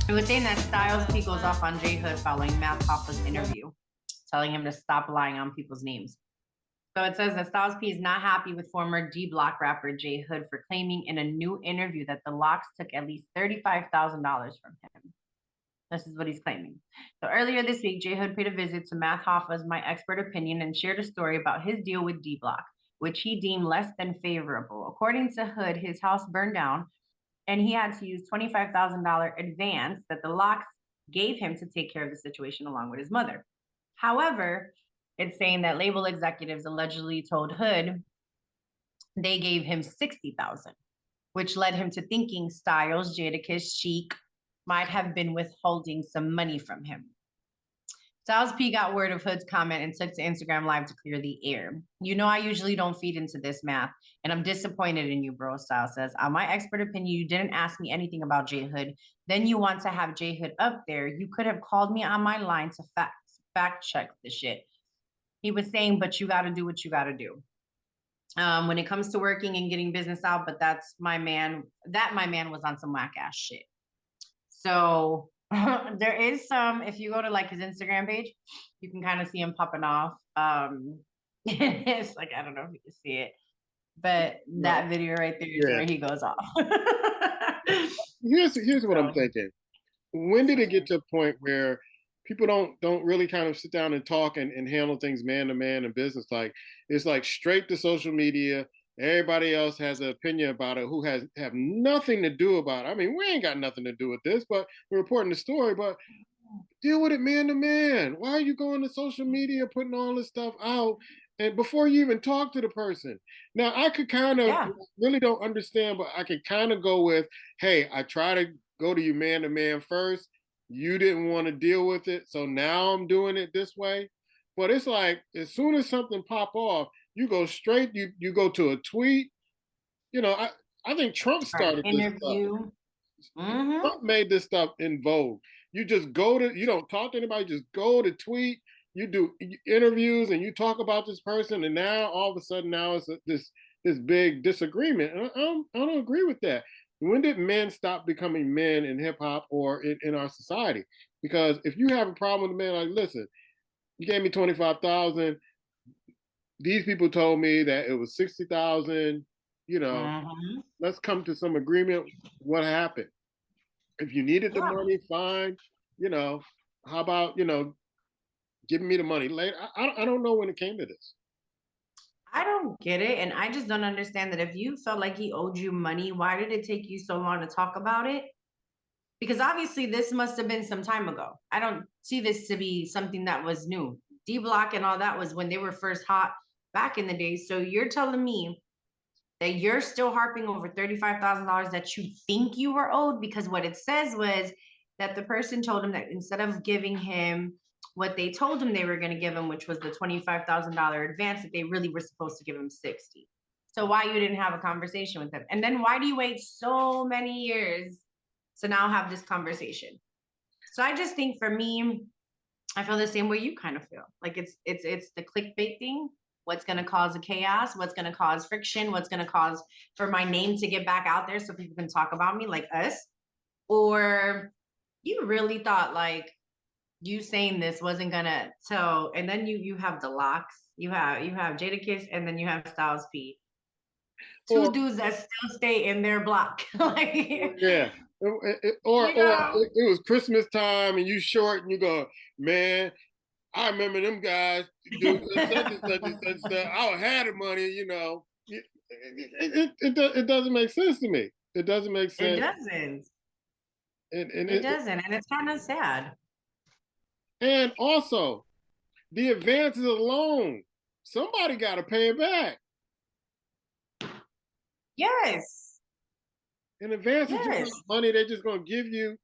It was saying that Styles P goes off on J Hood following Matt Hoffa's interview, telling him to stop lying on people's names. So it says that Styles P is not happy with former D Block rapper J Hood for claiming in a new interview that the Locks took at least $35,000 from him. This is what he's claiming. So earlier this week, J Hood paid a visit to Matt Hoffa's My Expert Opinion and shared a story about his deal with D Block, which he deemed less than favorable. According to Hood, his house burned down and he had to use $25,000 advance that the Locks gave him to take care of the situation along with his mother. However, it's saying that label executives allegedly told Hood they gave him $60,000, which led him to thinking Styles, Jadakiss, Chic might have been withholding some money from him. Styles P got word of Hood's comment and took to Instagram Live to clear the air. You know, I usually don't feed into this math, and I'm disappointed in you, bro, Styles says. On my expert opinion, you didn't ask me anything about J Hood. Then you want to have J Hood up there. You could have called me on my line to fact check the shit. He was saying, but you got to do what you got to do. When it comes to working and getting business out, but that's my man. That my man was on some whack ass shit. So there is some, if you go to like his Instagram page, you can kind of see him popping off. It's like, I don't know if you can see it, but that video right there is where he goes off. Here's what I'm thinking. When did it get to a point where people don't really kind of sit down and talk and handle things man to man in business? Like, it's like straight to social media. Everybody else has an opinion about it who have nothing to do about it. I mean, we ain't got nothing to do with this, but we're reporting the story, but deal with it man to man. Why are you going to social media putting all this stuff out and before you even talk to the person? Now, I could kind of really don't understand, but I could kind of go with, hey, I try to go to you man to man first. You didn't want to deal with it, so now I'm doing it this way. But it's like, as soon as something pop off, you go straight, you go to a tweet. You know, I think Trump started this stuff. Trump made this stuff in vogue. You just you don't talk to anybody, just go to tweet, you do interviews and you talk about this person, and now all of a sudden now it's this big disagreement. And I don't agree with that. When did men stop becoming men in hip hop or in our society? Because if you have a problem with a man, like, listen, you gave me 25,000. These people told me that it was 60,000. You know, let's come to some agreement. What happened? If you needed the money, fine. You know, how about, giving me the money later? I don't know when it came to this. I don't get it. And I just don't understand that if you felt like he owed you money, why did it take you so long to talk about it? Because obviously this must have been some time ago. I don't see this to be something that was new. D Block and all that was when they were first hot back in the day. So you're telling me that you're still harping over $35,000 that you think you were owed? Because what it says was that the person told him that instead of giving him what they told him they were going to give him, which was the $25,000 advance, that they really were supposed to give him 60. So why you didn't have a conversation with him? And then why do you wait so many years to now have this conversation? So I just think, for me, I feel the same way you kind of feel. Like it's the clickbait thing. What's going to cause a chaos? What's going to cause friction? What's going to cause for my name to get back out there so people can talk about me like us? Or you really thought like you saying this wasn't gonna and then you have the Locks, you have Jadakiss, and then you have Styles P. Two dudes that still stay in their block. Like, yeah. It was Christmas time and you short and you go, man, I remember them guys do such and such and such stuff. I had the money, It doesn't make sense to me. It doesn't make sense. It doesn't. It doesn't, and it's kind of sad. And also, the advances alone, somebody got to pay it back. Yes. In advance is just money they're just going to give you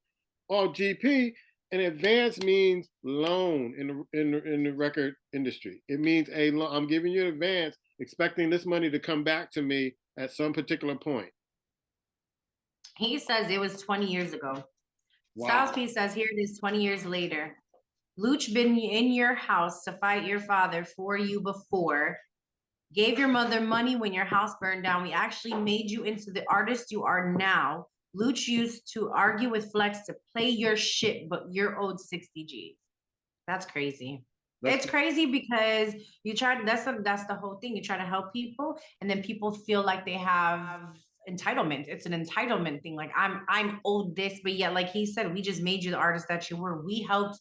all GP. An advance means loan in the record industry. It means I'm giving you an advance, expecting this money to come back to me at some particular point. He says it was 20 years ago. Wow. Styles P says, here it is 20 years later. Luch been in your house to fight your father for you before. Gave your mother money when your house burned down. We actually made you into the artist you are now. Luch used to argue with Flex to play your shit, but you're owed 60 G's. That's crazy. It's crazy because you try to, that's the whole thing. You try to help people, and then people feel like they have entitlement. It's an entitlement thing. Like I'm owed this, but yet, like he said, we just made you the artist that you were. We helped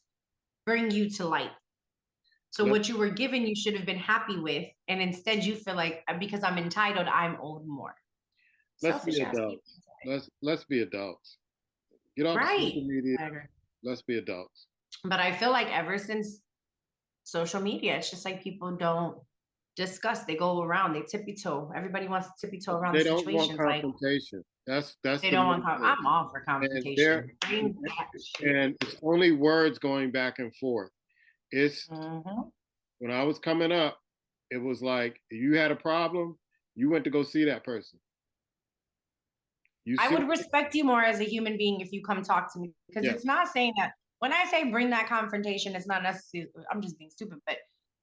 bring you to light. So what you were given, you should have been happy with, and instead you feel like because I'm entitled, I'm owed more. Let's be adults. Let's be adults. Get off social media. Let's be adults. But I feel like ever since social media, it's just like people don't discuss. They go around. They tippy toe. Everybody wants to tippy toe around the situations. They don't want confrontation. That's they don't want. I'm all for confrontation. And it's only words going back and forth. It's when I was coming up, it was like if you had a problem, you went to go see that person. I would respect you more as a human being if you come talk to me, because it's not saying that. When I say bring that confrontation, it's not necessarily, I'm just being stupid, but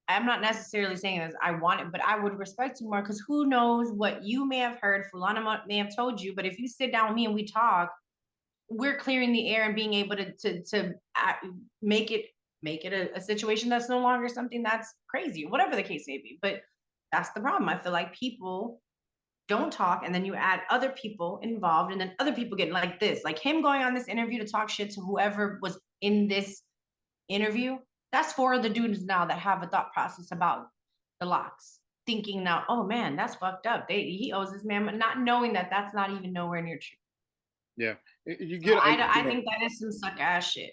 I'm not necessarily saying as I want it, but I would respect you more, because who knows what you may have heard, Fulana may have told you, but if you sit down with me and we talk, we're clearing the air and being able to make it a situation that's no longer something that's crazy, whatever the case may be. But that's the problem. I feel like people don't talk, and then you add other people involved, and then other people get like this, like him going on this interview to talk shit to whoever was in this interview. That's 4 of the dudes now that have a thought process about the locks, thinking now, oh man, that's fucked up. He owes this man, not knowing that that's not even nowhere near true. Yeah, you get. So I think that is some suck ass shit.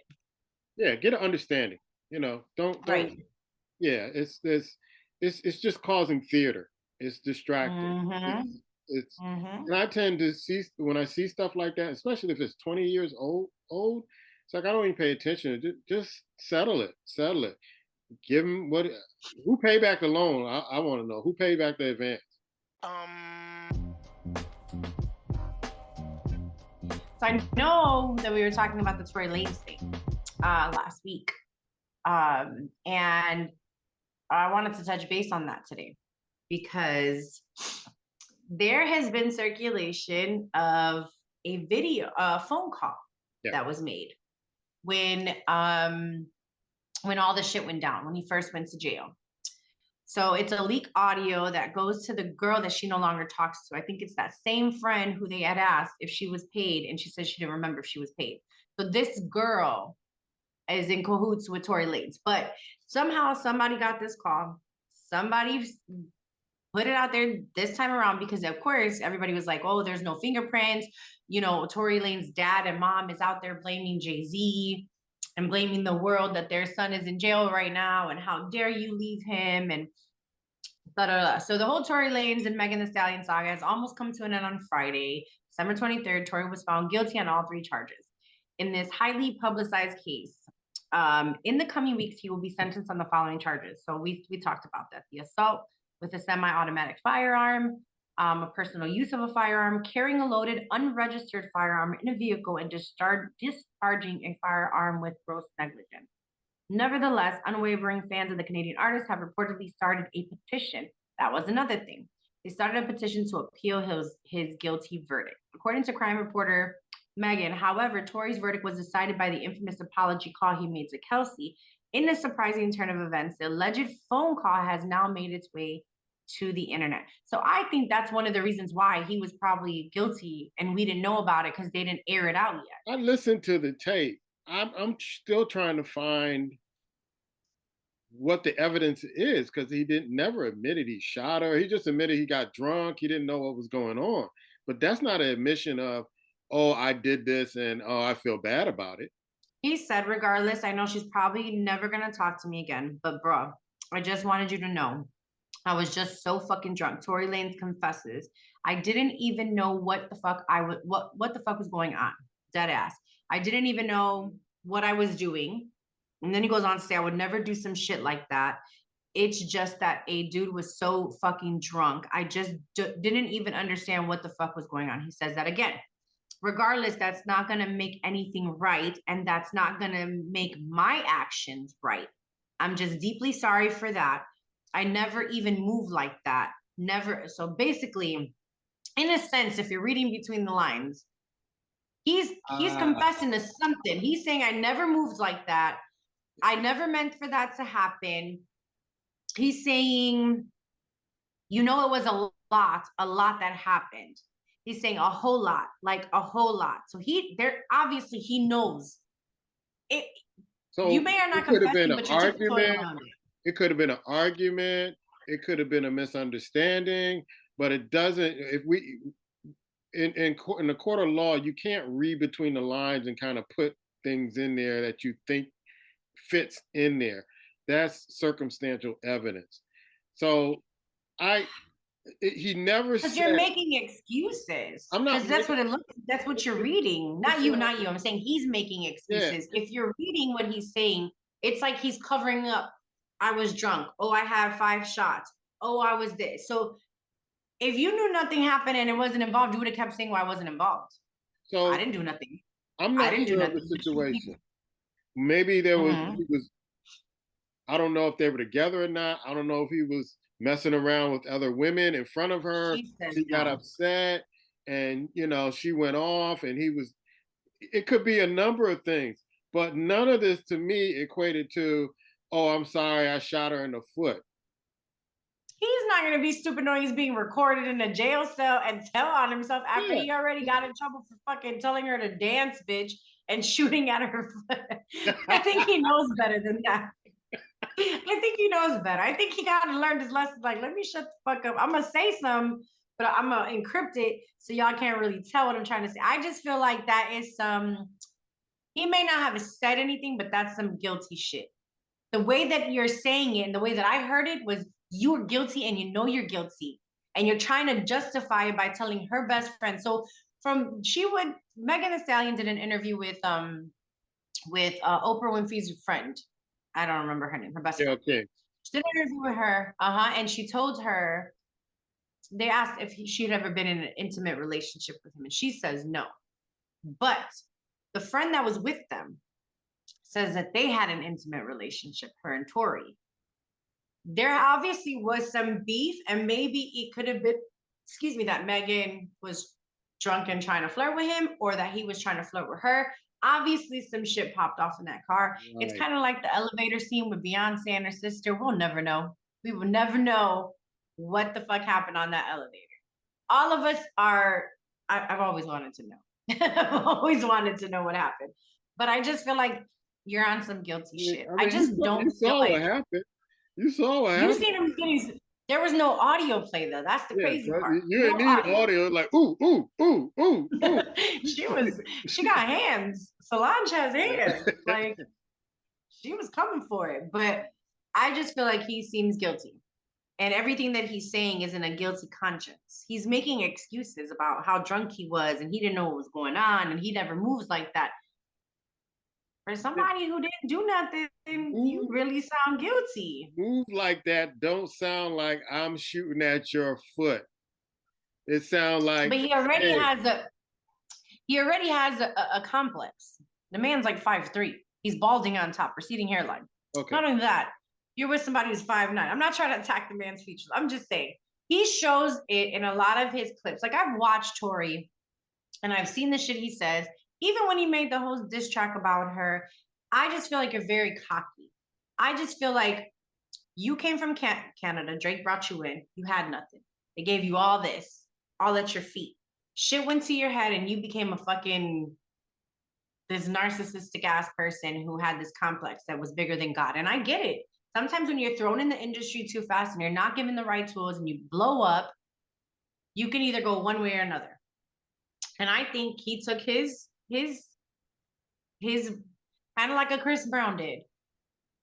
Yeah, get an understanding. You know, don't. Right. Yeah, it's just causing theater. It's distracting. And I tend to see, when I see stuff like that, especially if it's 20 years old, it's like I don't even pay attention. Just settle it. Give them who paid back the loan? I want to know who paid back the advance. So I know that we were talking about the Tory Lanez thing last week, and I wanted to touch base on that today, because there has been circulation of a video, a phone call that was made when all the shit went down, when he first went to jail. So it's a leak audio that goes to the girl that she no longer talks to. I think it's that same friend who they had asked if she was paid, and she said she didn't remember if she was paid. So this girl is in cahoots with Tory Lanez, but somehow somebody got this call. Somebody put it out there this time around, because of course everybody was like, oh, there's no fingerprints. You know, Tory Lanez's dad and mom is out there blaming Jay-Z and blaming the world that their son is in jail right now, and how dare you leave him, and da da da. So the whole Tory Lanez and Megan Thee Stallion saga has almost come to an end on Friday, December 23rd. Tory was found guilty on all 3 charges in this highly publicized case. In the coming weeks, he will be sentenced on the following charges. So we talked about that: the assault with a semi-automatic firearm, a personal use of a firearm, carrying a loaded, unregistered firearm in a vehicle, and discharging a firearm with gross negligence. Nevertheless, unwavering fans of the Canadian artist have reportedly started a petition. That was another thing. They started a petition to appeal his guilty verdict. According to crime reporter Megan, however, Tory's verdict was decided by the infamous apology call he made to Kelsey. In a surprising turn of events, the alleged phone call has now made its way to the internet. So I think that's one of the reasons why he was probably guilty and we didn't know about it, because they didn't air it out yet. I listened to the tape. I'm still trying to find what the evidence is, because he never admitted he shot her. He just admitted he got drunk. He didn't know what was going on. But that's not an admission of, oh, I did this and oh, I feel bad about it. He said, regardless, I know she's probably never going to talk to me again, but bro, I just wanted you to know, I was just so fucking drunk. Tory Lanez confesses, I didn't even know what the fuck what the fuck was going on. Dead ass. I didn't even know what I was doing. And then he goes on to say, I would never do some shit like that. It's just that a dude was so fucking drunk. I just didn't even understand what the fuck was going on. He says that again. Regardless, that's not going to make anything right, and that's not going to make my actions right. I'm just deeply sorry for that. I never even moved like that. Never. So basically, in a sense, if you're reading between the lines, He's confessing to something. He's saying, I never moved like that. I never meant for that to happen. He's saying, it was a lot that happened. He's saying a whole lot, like a whole lot. So obviously he knows it. So you may or not it could have been confessing, an but you're tiptoeing argument. around it. It could have been an argument. It could have been a misunderstanding. But it doesn't. If we in the court of law, you can't read between the lines and kind of put things in there that you think fits in there. That's circumstantial evidence. So he never Because said. you're making excuses. I'm not. Because that's what it looks. That's what you're reading. Not you. I'm saying he's making Yeah. excuses. If you're reading what he's saying, it's like he's covering up. I was drunk. Oh, I had 5 shots. Oh, I was this. So if you knew nothing happened and it wasn't involved, you would have kept saying, "Well, I wasn't involved. So I didn't do nothing. I'm I not didn't do sure of nothing." the situation. Maybe there was. Mhm. He was. I don't know if they were together or not. I don't know if he was messing around with other women in front of her. She says She got no. upset, and she went off, and he was. It could be a number of things, but none of this to me equated to, oh, I'm sorry, I shot her in the foot. He's not going to be stupid knowing he's being recorded in a jail cell and tell on himself after he already got in trouble for fucking telling her to dance, bitch, and shooting at her foot. I think he knows better than that. I think he knows better. I think he got to learn his lesson. Like, let me shut the fuck up. I'm going to say something, but I'm going to encrypt it so y'all can't really tell what I'm trying to say. I just feel like that is he may not have said anything, but that's some guilty shit. The way that you're saying it and the way that I heard it was you're guilty and you know you're guilty. And you're trying to justify it by telling her best friend. So Megan Thee Stallion did an interview with Oprah Winfrey's friend. I don't remember her name, her best friend. Okay. She did an interview with her, and she told her, they asked if she'd ever been in an intimate relationship with him, and she says no. But the friend that was with them says that they had an intimate relationship, her and Tori. There obviously was some beef, and maybe it could have been, that Megan was drunk and trying to flirt with him, or that he was trying to flirt with her. Obviously, some shit popped off in that car. Right. It's kind of like the elevator scene with Beyonce and her sister. We'll never know. We will never know what the fuck happened on that elevator. All of us I've always wanted to know. I've always wanted to know what happened. But I just feel like you're on some guilty shit. I just don't you saw what happened. You saw what happened. You seen him getting. There was no audio play though. That's the crazy part. You didn't need audio. Like ooh, ooh, ooh, ooh, ooh. She got hands. Solange has hands. Like she was coming for it. But I just feel like he seems guilty. And everything that he's saying is in a guilty conscience. He's making excuses about how drunk he was and he didn't know what was going on and he never moves like that. For somebody who didn't do nothing, you really sound guilty. Move like that don't sound like I'm shooting at your foot. It sounds like. But he already has a complex. The man's like 5'3". He's balding on top, receding hairline. Okay. Not only that, you're with somebody who's 5'9". I'm not trying to attack the man's features. I'm just saying he shows it in a lot of his clips. Like I've watched Tori and I've seen the shit he says. Even when he made the whole diss track about her, I just feel like you're very cocky. I just feel like you came from Canada. Drake brought you in. You had nothing. They gave you all this, all at your feet. Shit went to your head and you became this narcissistic ass person who had this complex that was bigger than God. And I get it. Sometimes when you're thrown in the industry too fast and you're not given the right tools and you blow up, you can either go one way or another. And I think he took his kind of like a Chris Brown did.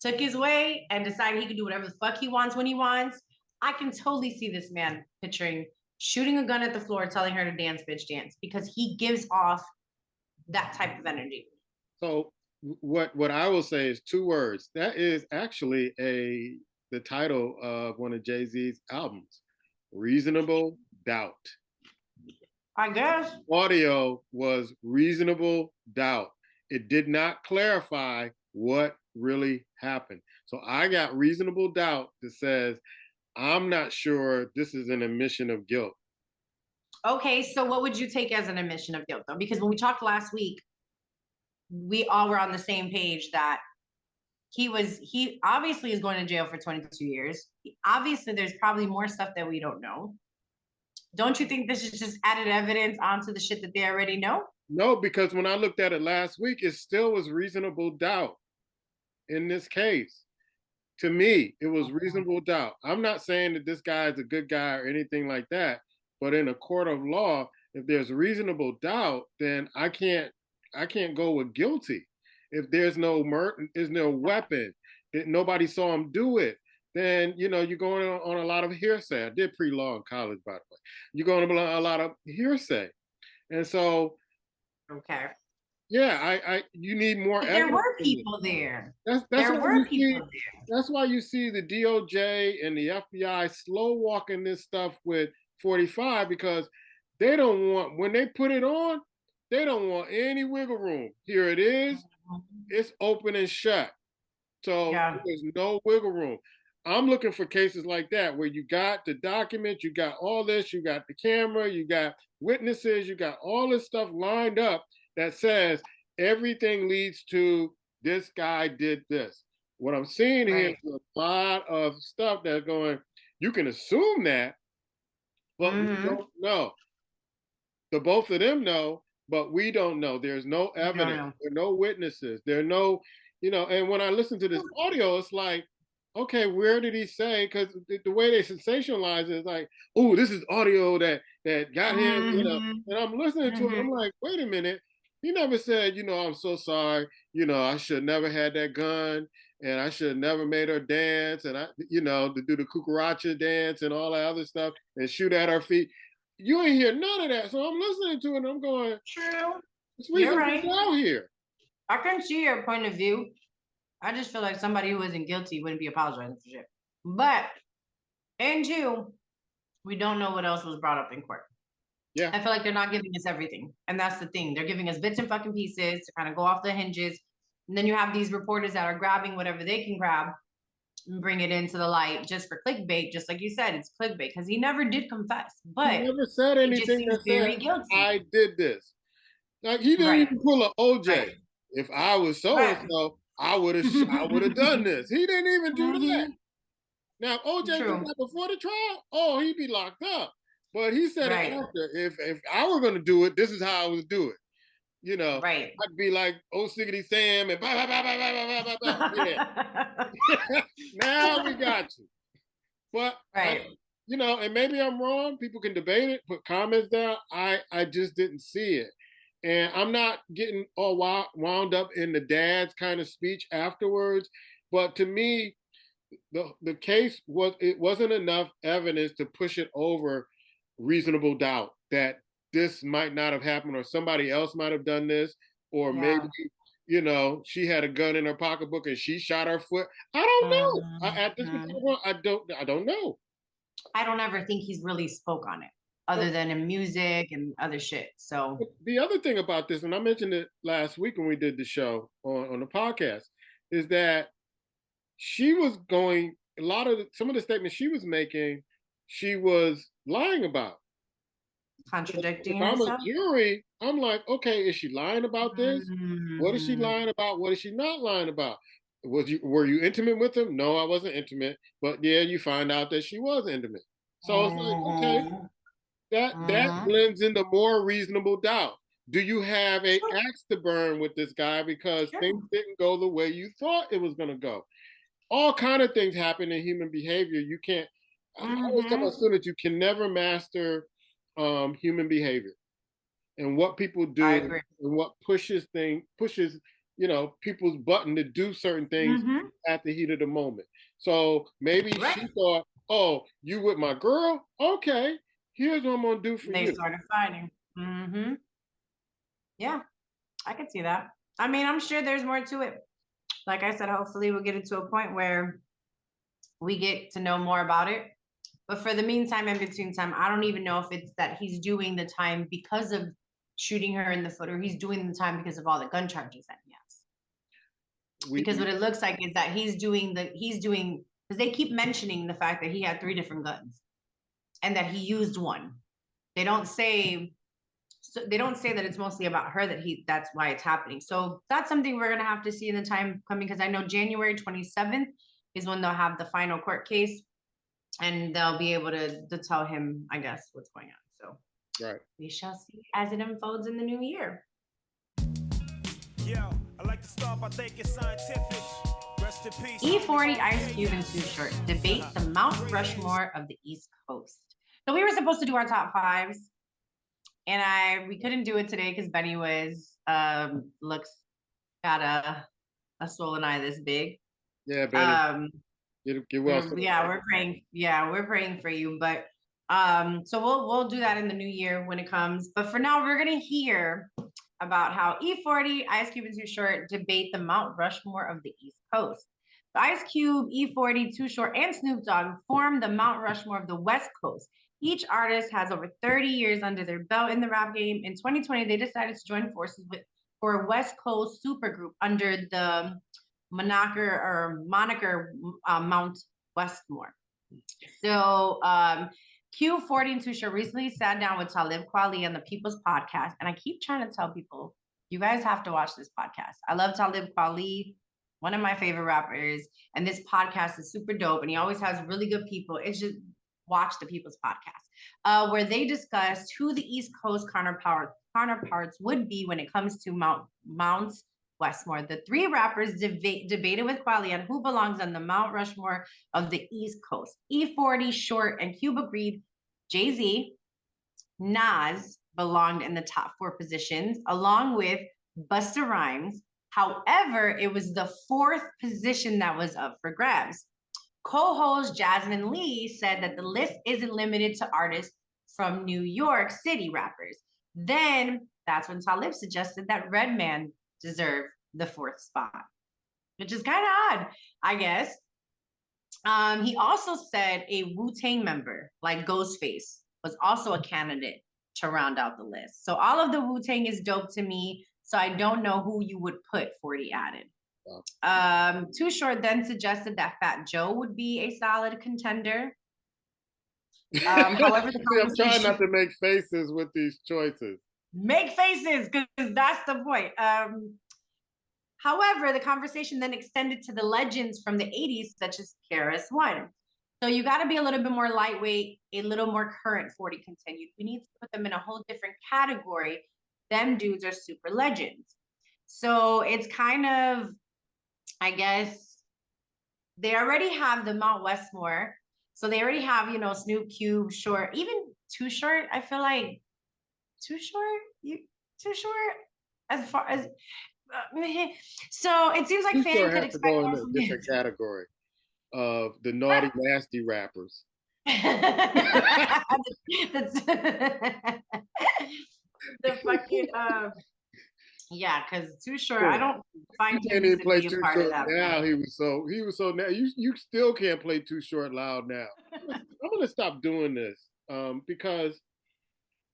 Took his way and decided he could do whatever the fuck he wants when he wants. I can totally see this man picturing shooting a gun at the floor, telling her to dance, bitch, dance, because he gives off that type of energy. So what I will say is 2 words. That is actually the title of one of Jay-Z's albums, Reasonable Doubt. I guess. Audio was Reasonable Doubt. It did not clarify what really happened. So I got reasonable doubt that says, I'm not sure this is an admission of guilt. Okay, so what would you take as an admission of guilt though? Because when we talked last week, we all were on the same page that he obviously is going to jail for 22 years. Obviously, there's probably more stuff that we don't know. Don't you think this is just added evidence onto the shit that they already know? No, because when I looked at it last week, it still was reasonable doubt in this case. To me, it was reasonable doubt. I'm not saying that this guy is a good guy or anything like that, but in a court of law, if there's reasonable doubt, then I can't go with guilty. If there's no murder, there's no weapon, that nobody saw him do it, then you're going on a lot of hearsay. I did pre-law in college, by the way. You're going on a lot of hearsay, and so Okay. yeah, I you need more But there evidence. were people there. That's There why were you see. people there. That's why you see the DOJ and the FBI slow walking this stuff with 45 because they don't want when they put it on, they don't want any wiggle room. Here it is. It's open and shut. So Yeah. there's no wiggle room. I'm looking for cases like that where you got the document, you got all this, you got the camera, you got witnesses, you got all this stuff lined up that says everything leads to this guy did this. What I'm seeing here Right. is a lot of stuff that's going, you can assume that, but we Mm-hmm. don't know. The both of them know, but we don't know. There's no You don't evidence. know. There are no witnesses. There are no, and when I listen to this audio, it's like, okay, where did he say? Because the way they sensationalize it is like, oh, this is audio that got him, Mm-hmm. and I'm listening to it. Mm-hmm. I'm like, wait a minute. He never said, I'm so sorry. I should never had that gun, and I should have never made her dance, and to do the cucaracha dance and all that other stuff, and shoot at her feet. You ain't hear none of that. So I'm listening to it and I'm going, True. it's You're reasonable right. doubt here. I can see your point of view. I just feel like somebody who isn't guilty wouldn't be apologizing for shit. But and two, we don't know what else was brought up in court. Yeah. I feel like they're not giving us everything. And that's the thing. They're giving us bits and fucking pieces to kind of go off the hinges. And then you have these reporters that are grabbing whatever they can grab and bring it into the light just for clickbait. Just like you said, it's clickbait because he never did confess, He but never said he just anything seems that said, very guilty. I did this. Like he didn't Right. even pull an OJ. Right. If I was so and Right. so, I would have done this. He didn't even do that. Mm-hmm. Now if OJ did True. that before the trial, oh, he'd be locked up. But he said it Right. after. If I were gonna do it, this is how I would do it. Right. I'd be like oh Siggity Sam and blah blah blah blah blah blah blah blah. Yeah. Now we got you. But Right. and maybe I'm wrong. People can debate it, put comments down. I just didn't see it, and I'm not getting all wound up in the dad's kind of speech afterwards. But to me, the case wasn't enough evidence to push it over reasonable doubt that this might not have happened, or somebody else might have done this, or maybe Yeah. she had a gun in her pocketbook and she shot her foot. I don't know. At this Mhm. point, I don't know. I don't ever think he's really spoke on it other than in music and other shit. So The other thing about this, and I mentioned it last week when we did the show on the podcast, is that she was going some of the statements she was making, she was lying about. contradicting If I'm a herself. jury, I'm like, okay, is she lying about this? What is she Mhm. lying about? What is she not lying about? Were you intimate with him? No, I wasn't intimate. But yeah, you find out that she was intimate. So it's like, okay, Mhm. that Mhm. blends into more reasonable doubt. Do you have a Sure. axe to burn with this guy because things Sure. didn't go the way you thought it was going to go? All kind of things happen in human behavior. You can't. I always tell my Mhm. students you can never master human behavior and what people I do agree. and what pushes people's button to do certain things Mhm. at the heat of the moment. So maybe she Right. thought, oh, you with my girl? Okay, here's what I'm gonna do for They you. started fighting. Yeah, I could see that. I mean, I'm sure there's more to it. Like I said, hopefully we'll get it to a point where we get to know more about it. But for the meantime, in between time, I don't even know if it's that he's doing the time because of shooting her in the foot, or he's doing the time because of all the gun charges that he has. We, Because we what it looks like is that he's doing because they keep mentioning the fact that he had 3 different guns and that he used one. they don't say. So they don't say that it's mostly about her that's why it's happening. So that's something we're gonna have to see in the time coming, because I know January 27th is when they'll have the final court case, and they'll be able to tell him, I guess, what's going on. So Right. we shall see as it unfolds in the new year. Yo, I like to start by thinking scientific. Rest in peace. E40, Ice Cube, and Too Short debate the Mount Rushmore of the East Coast. So we were supposed to do our top fives, and we couldn't do it today because Benny was got a swollen eye this big. Yeah, Benny. Get well soon. We're praying. Yeah, we're praying for you. But so we'll do that in the new year when it comes. But for now, we're gonna hear about how E40, Ice Cube, and Too Short debate the Mount Rushmore of the East Coast. So Ice Cube, E40, Too Short, and Snoop Dogg form the Mount Rushmore of the West Coast. Each artist has over 30 years under their belt in the rap game. In 2020, they decided to join forces for a West Coast supergroup under the moniker Mount Westmore. So Q40 and Too Short recently sat down with Talib Kweli on the People's Podcast, and I keep trying to tell people, you guys have to watch this podcast. I love Talib Kweli, one of my favorite rappers, and this podcast is super dope, and he always has really good people. It's just watch the People's Podcast, where they discussed who the East Coast counterparts would be when it comes to Mount Westmore. The three rappers debated with Kweli on who belongs on the Mount Rushmore of the East Coast. E40, Short, and Cube agreed Jay-Z, Nas belonged in the top 4 positions, along with Busta Rhymes. However, it was the 4th position that was up for grabs. Co-host Jasmine Lee said that the list isn't limited to artists from New York City rappers. Then that's when Talib suggested that Redman deserve the 4th spot, which is kind of odd, I guess. He also said a Wu-Tang member like Ghostface was also a candidate to round out the list. So all of the Wu-Tang is dope to me. So I don't know who you would put 40 added. Too Short then suggested that Fat Joe would be a solid contender. However, I'm trying not to make faces with these choices. Make faces, because that's the point. However, the conversation then extended to the legends from the 80s, such as KRS-One. So you got to be a little bit more lightweight, a little more current. 40 continued. We need to put them in a whole different category. Them dudes are super legends. So it's kind of, I guess, they already have the Mount Westmore. So they already have, Snoop, Cube, Short, even Too Short. I feel like Too Short, as far as so it seems like fans could expect go in a different category of the naughty, nasty rappers. The fucking yeah, because Too Short, I don't find him to play be a part of that. Now he was so now you still can't play Too Short loud now. I'm gonna stop doing this because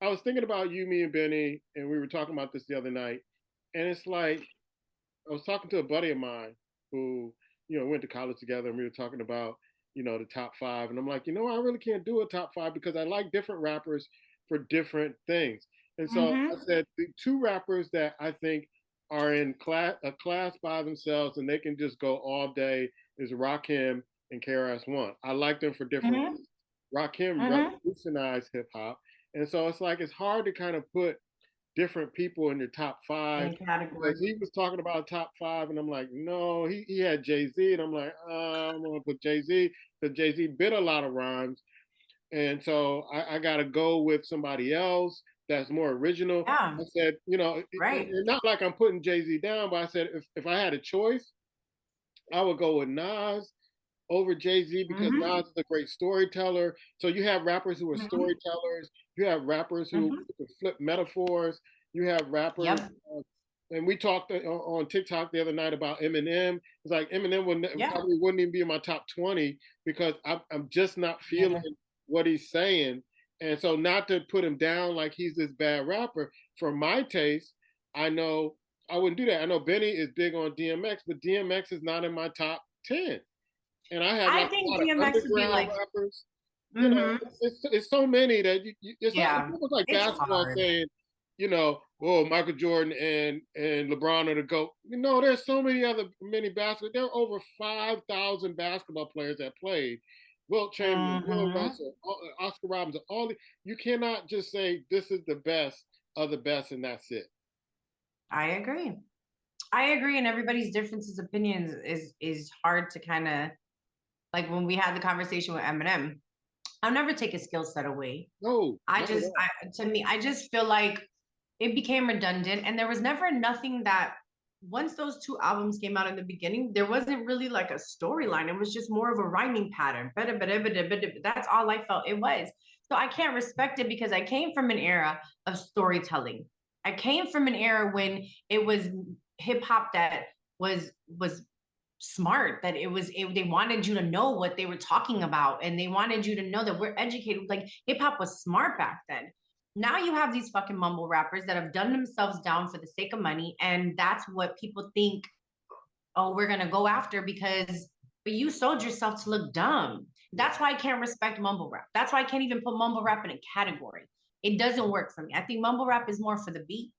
I was thinking about you, me, and Benny, and we were talking about this the other night, and it's like I was talking to a buddy of mine who went to college together, and we were talking about the top 5, and I'm like, I really can't do a top 5 because I like different rappers for different things. And so I said the 2 rappers that I think are in a class by themselves and they can just go all day is Rakim and KRS-One. I like them for different reasons. Rakim revolutionized hip hop. And so it's like it's hard to kind of put different people in your top 5. Because he was talking about top 5 and I'm like, no, he had Jay-Z. And I'm like, I'm gonna put Jay-Z because Jay-Z bit a lot of rhymes. And so I gotta go with somebody else that's more original. Yeah. I said, right. It's not like I'm putting Jay-Z down, but I said if I had a choice, I would go with Nas over Jay-Z because Nas is a great storyteller. So you have rappers who are storytellers. You have rappers who flip metaphors. You have rappers. And we talked on TikTok the other night about Eminem. It's like Eminem probably wouldn't even be in my top 20 because I'm just not feeling what he's saying. And so not to put him down like he's this bad rapper, for my taste, I know I wouldn't do that. I know Benny is big on DMX, but DMX is not in my top 10. And I have I think DMX would be like rappers You know, Mm-hmm. it's so many that it's Yeah, almost like it's basketball hard. saying, you know, oh, Michael Jordan and LeBron are the GOAT. You know, there's so many basketball. There are over 5,000 basketball players that played. Wilt Chamberlain, Bill Mm-hmm. Russell, Oscar Robertson, you cannot just say this is the best of the best and that's it. I agree. I agree, and everybody's differences, opinions is hard to kind of like when we had the conversation with Eminem. I'll never take a skill set away. No, I not at just, all. to me, I just feel like it became redundant, and there was never nothing that. Once those two albums came out in the beginning, there wasn't really like a storyline. It was just more of a rhyming pattern. That's all I felt it was. So I can't respect it because I came from an era of storytelling. I came from an era when it was hip hop that was smart, that they wanted you to know what they were talking about, and they wanted you to know that we're educated. Like hip hop was smart back then. Now you have these fucking mumble rappers that have done themselves down for the sake of money, and that's what people think, oh, we're gonna go after because but you sold yourself to look dumb. That's why I can't respect mumble rap. That's why I can't even put mumble rap in a category. It doesn't work for me. I think mumble rap is more for the beat,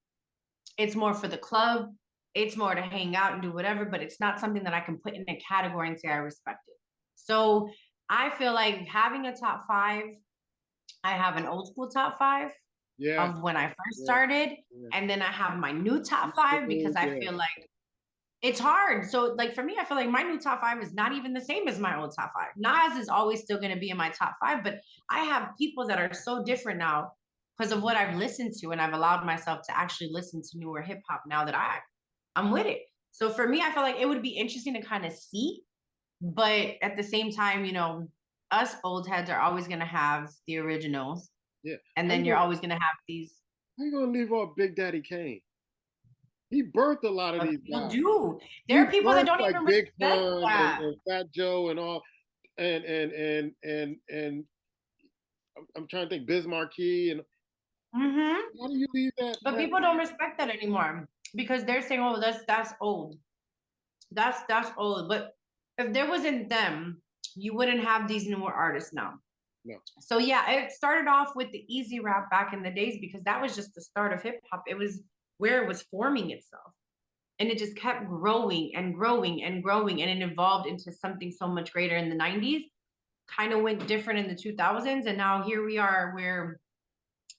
it's more for the club. It's more to hang out and do whatever, but it's not something that I can put in a category and say I respect it. So I feel like having a top five, I have an old school top five Yeah, of when I first yeah, started. yeah. And then I have my new top East five because Coast, I yeah. feel like it's hard. So like for me, I feel like my new top five is not even the same as my old top five. Nas is always still going to be in my top five, but I have people that are so different now because of what I've listened to, and I've allowed myself to actually listen to newer hip hop now that I'm with it. So for me, I feel like it would be interesting to kind of see, but at the same time, us old heads are always going to have the originals, Yeah. and then you're always going to have these. How you gonna leave off Big Daddy Kane? He birthed a lot of But these people guys. do. There He are people that birthed don't like even Big respect Pun that. and Fat Joe and all, and I'm trying to think Biz Markie and Hmm. how do you leave But that? people don't respect that anymore because they're saying, "Oh, that's old. That's old." But if there wasn't them, you wouldn't have these newer artists now. No. So yeah, it started off with the easy rap back in the days because that was just the start of hip hop. It was where it was forming itself. And it just kept growing and growing and growing, and it evolved into something so much greater in the 90s, kind of went different in the 2000s, and now here we are where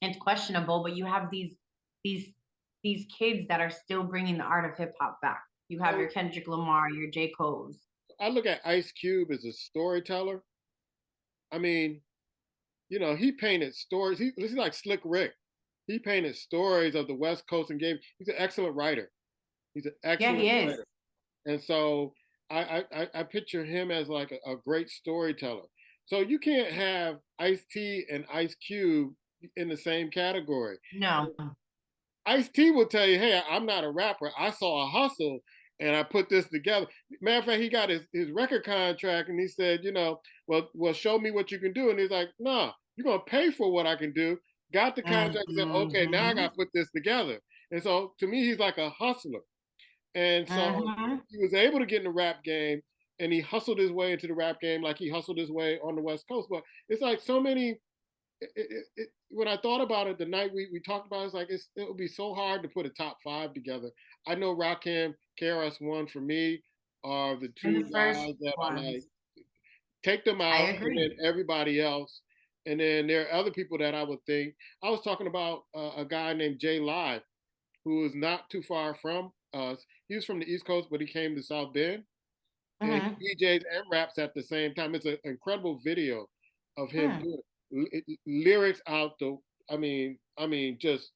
it's questionable, but you have these these kids that are still bringing the art of hip hop back. You have your So Kendrick Lamar, your J. Cole's. I look at Ice Cube as a storyteller. I mean, you know, he painted stories. He's like Slick Rick. He painted stories of the West Coast and gave. He's an excellent writer. He's an Yeah, excellent he is. writer. And so I picture him as like a great storyteller. So you can't have Ice T and Ice Cube in the same category. No. Ice T will tell you, hey, I'm not a rapper. I saw a hustle and I put this together. Matter of fact, he got his record contract and he said, well, show me what you can do. And he's like, nah, you're gonna pay for what I can do. Got the contract and said, okay, now I Mm-hmm. gotta put this together. And so to me, he's like a hustler. And so Mm-hmm. he was able to get in the rap game and he hustled his way into the rap game like he hustled his way on the West Coast. But it's like so many. When I thought about it the night we talked about it, it's like it would be so hard to put a top five together. I know Rakim, KRS-One for me are the And two the first guys that are like ones. take them I out and agree. then everybody else. And then there are other people that I would think. I was talking about a guy named Jay Live, who is not too far from us. He was from the East Coast, but he came to South Bend and Mm-hmm. he DJs and raps at the same time. It's an incredible video of him Hmm. doing lyrics out the. Just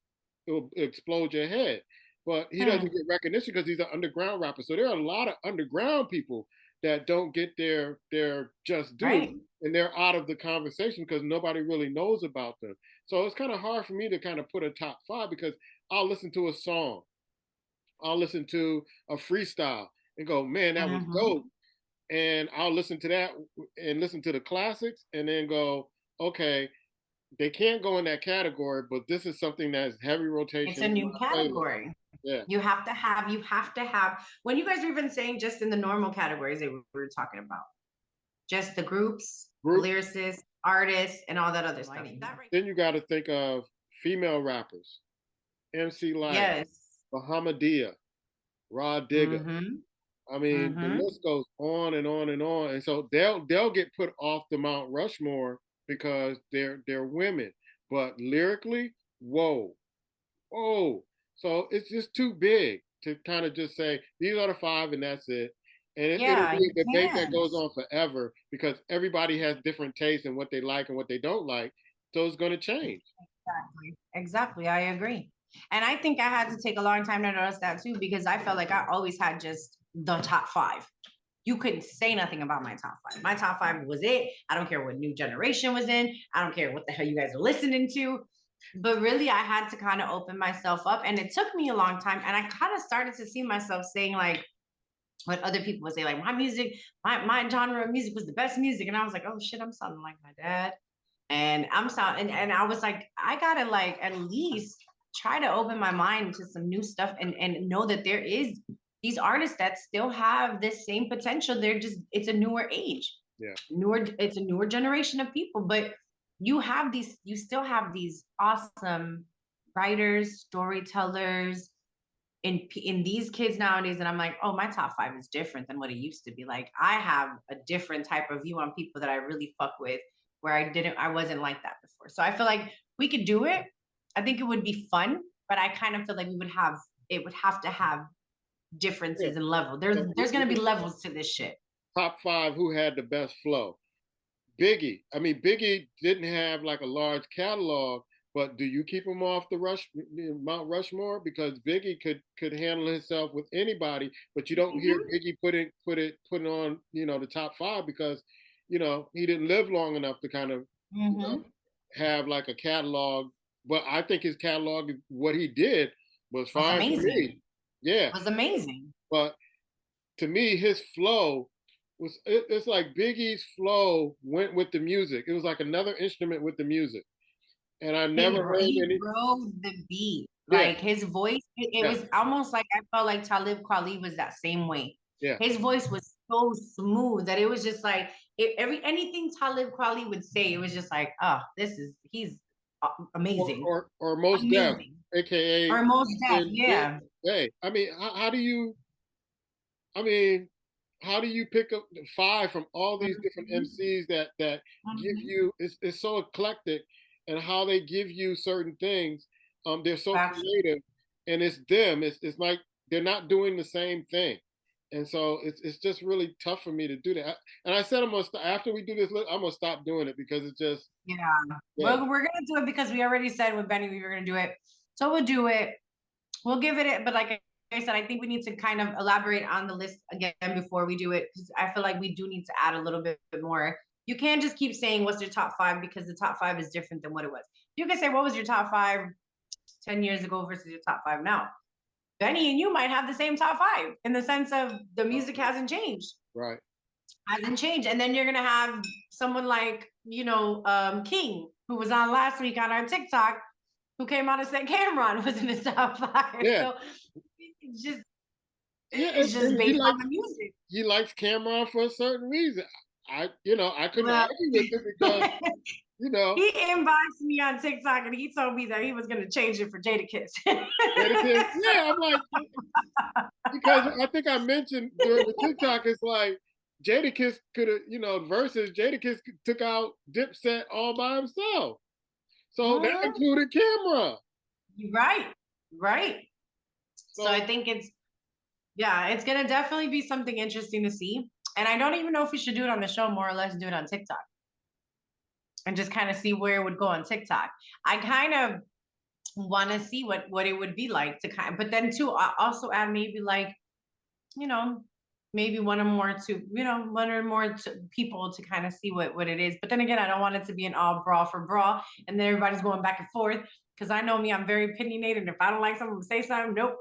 it will explode your head. But he doesn't Hmm. get recognition because he's an underground rapper. So there are a lot of underground people that don't get their just due, Right. and they're out of the conversation because nobody really knows about them. So it's kind of hard for me to kind of put a top five because I'll listen to a song, I'll listen to a freestyle and go, man, that was Mm-hmm. dope. And I'll listen to that and listen to the classics and then go, okay, they can't go in that category, but this is something that's heavy It's rotation a in new my playlist. category. Yeah. You have to have, when you guys are even saying just in the normal categories that we were talking about, just the groups, the Groups. lyricists, artists, and all that other stuff. Then you got to think of female rappers, MC Light, Yes. Bahamadia, Raw Digger. Mm-hmm. I mean, the Mhm. list goes on and on and on. And so they'll get put off the Mount Rushmore because they're women. But lyrically, whoa. So it's just too big to kind of just say these are the 5 and that's it. And it'll Yeah, be you a debate that can't. goes on forever because everybody has different tastes and what they like and what they don't like. So it's going to change. Exactly. I agree. And I think I had to take a long time to notice that too, because I felt like I always had just the top 5. You couldn't say nothing about my top 5. My top 5 was it. I don't care what new generation was in. I don't care what the hell you guys are listening to. But really, I had to kind of open myself up. And it took me a long time. And I kind of started to see myself saying like what other people would say, like my music, my genre of music was the best music. And I was like, oh shit, I'm sounding like my dad. And I'm sounding, and I was like, I gotta like at least try to open my mind to some new stuff and know that there is these artists that still have this same potential. They're just, it's a newer age. Yeah. It's a newer generation of people, but you still have these awesome writers, storytellers in these kids nowadays. And I'm like, oh, my top 5 is different than what it used to be. Like I have a different type of view on people that I really fuck with, where I wasn't like that before. So I feel like we could do it. I think it would be fun, but I kind of feel like it would have to have differences in level. There's gonna be levels to this shit. Top 5 who had the best flow. Biggie. I mean, Biggie didn't have like a large catalog, but do you keep him off the Mount Rushmore? Because Biggie could handle himself with anybody, but you don't hear Biggie putting on, the top 5 because, he didn't live long enough to kind of have like a catalog. But I think his catalog, what he did was fine for me. Yeah. It was amazing. But to me, his flow it's like Biggie's flow went with the music. It was like another instrument with the music. And I never heard any. Rode the beat. Like his voice, it was almost like I felt like Talib Kweli was that same way. Yeah. His voice was so smooth that it was just like anything Talib Kweli would say, it was just like, oh, he's amazing. Or Mos Def, aka or Mos Def, yeah. Hey, I mean, how do you pick up 5 from all these different MCs that give you? It's so eclectic, and how they give you certain things. They're so creative, and it's them. It's like they're not doing the same thing, and so it's just really tough for me to do that. And I said after we do this, I'm gonna stop doing it because it's just Well, we're gonna do it because we already said with Benny we were gonna do it, so we'll do it. We'll give it, but like I said, I think we need to kind of elaborate on the list again before we do it, because I feel like we do need to add a little bit more. You can't just keep saying what's your top 5, because the top 5 is different than what it was. You can say what was your top 5 10 years ago versus your top 5 now. Benny and you might have the same top 5 in the sense of the music hasn't changed. Right. Hasn't changed. And then you're gonna have someone like, King, who was on last week on our TikTok, who came out and said Cameron was in his top 5. Yeah. So it's just based on the music. He likes Cameron for a certain reason. I couldn't argue with it because, He inboxed me on TikTok and he told me that he was going to change it for Jadakiss. Jadakiss? Yeah, I'm like, because I think I mentioned during the TikTok, it's like Jadakiss could have, versus Jadakiss took out Dipset all by himself. So that included Cameron. Right. So I think it's going to definitely be something interesting to see. And I don't even know if we should do it on the show, more or less do it on TikTok. And just kind of see where it would go on TikTok. I kind of want to see what it would be like to but then too, I also add maybe like, maybe one or more people to kind of see what it is. But then again, I don't want it to be an all bra for bra. And then everybody's going back and forth. Because I know me, I'm very opinionated. And if I don't like someone to say something, nope.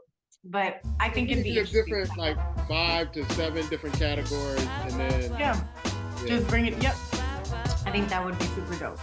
But I think it'd be different, like 5 to 7 different categories, and then just bring it. Yep, I think that would be super dope.